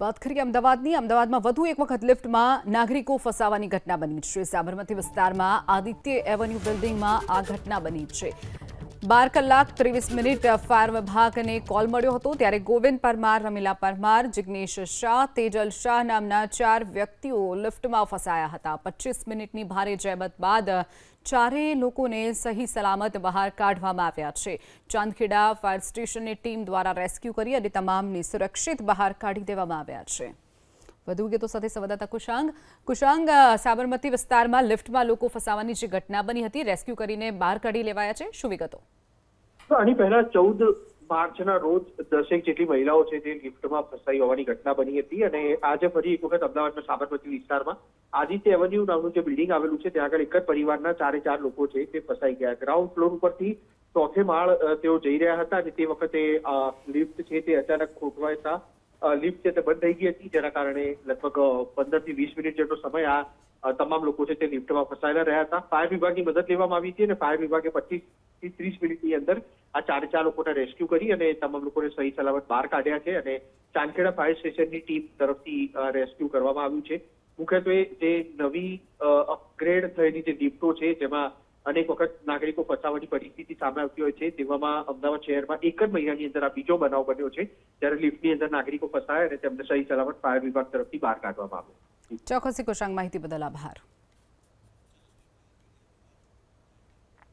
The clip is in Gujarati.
વાત કરીએ અમદાવાદની. અમદાવાદમાં વધુ એક વખત લિફ્ટમાં નાગરિકો ફસાવાની ઘટના બની છે. સાબરમતી વિસ્તારમાં આદિત્ય એવન્યુ બિલ્ડિંગમાં આ ઘટના બની છે. 12 કલાક 23 મિનિટ ફાયર વિભાગને કોલ મળ્યો હતો ત્યારે ગોવિંદ પરમાર, રમીલા પરમાર, જિગ્નેશ શાહ, તેજલ શાહ નામના 4 વ્યક્તિઓ લિફ્ટમાં ફસાયા હતા. 25 મિનિટની ભારે જહેમત બાદ ચારેય લોકોને સહી સલામત બહાર કાઢવામાં આવ્યા છે. ચાંદખેડા ફાયર સ્ટેશનની ટીમ દ્વારા રેસ્ક્યુ કરી અને તમામને સુરક્ષિત બહાર કાઢી દેવામાં આવ્યા છે. વધુ વિગતો સાથે સંવાદદાતા કુશાંગ, સાબરમતી વિસ્તારમાં લિફ્ટમાં લોકો ફસાવાની જે ઘટના બની હતી, રેસ્ક્યુ કરીને બહાર કાઢી લેવાયા છે, શું વિગતો? આની પહેલા 14 માર્ચના રોજ 10 જેટલી મહિલાઓ છે તે લિફ્ટમાં ફસાઈ હોવાની ઘટના બની હતી અને આજે ફરી એક વખત અમદાવાદના સાબરમતી વિસ્તારમાં આદિત્ય એવન્યુ નામનું જે બિલ્ડિંગ આવેલું છે ત્યાં આગળ એક જ પરિવારના 4 લોકો છે તે ફસાઈ ગયા. ગ્રાઉન્ડ ફ્લોર ઉપરથી 4થે માળ તેઓ જઈ રહ્યા હતા અને તે વખતે લિફ્ટ છે તે અચાનક ખોટવાતા લિફ્ટ છે તે બંધ થઈ ગઈ હતી, જેના કારણે લગભગ 15 થી 20 મિનિટ જેટલો સમય આ તમામ લોકો છે તે લિફ્ટમાં ફસાયેલા રહ્યા હતા. ફાયર વિભાગની મદદ લેવામાં આવી હતી અને ફાયર વિભાગે 25 થી 30 મિનિટની અંદર આ 4 લોકોને રેસ્ક્યુ કરી અને તમામ લોકોને સહી સલામત બહાર કાઢ્યા છે અને ચાંદખેડા ફાયર સ્ટેશનની ટીમ તરફથી રેસ્ક્યુ કરવામાં આવ્યું છે. મુખ્યત્વે જે નવી અપગ્રેડ થયેલી જે લિફ્ટો છે જેમાં અનેક વખત નાગરિકો ફસાવાની પરિસ્થિતિ સામે આવતી હોય છે, તેવામાં અમદાવાદ શહેરમાં એક જ મહિનાની અંદર આ બીજો બનાવ બન્યો છે જ્યારે લિફ્ટની અંદર નાગરિકો ફસાયા અને તેમને સહી સલામત ફાયર વિભાગ તરફથી બહાર કાઢવામાં આવ્યો. ચોક્કસી કુશાંગ, માહિતી બદલ આભાર.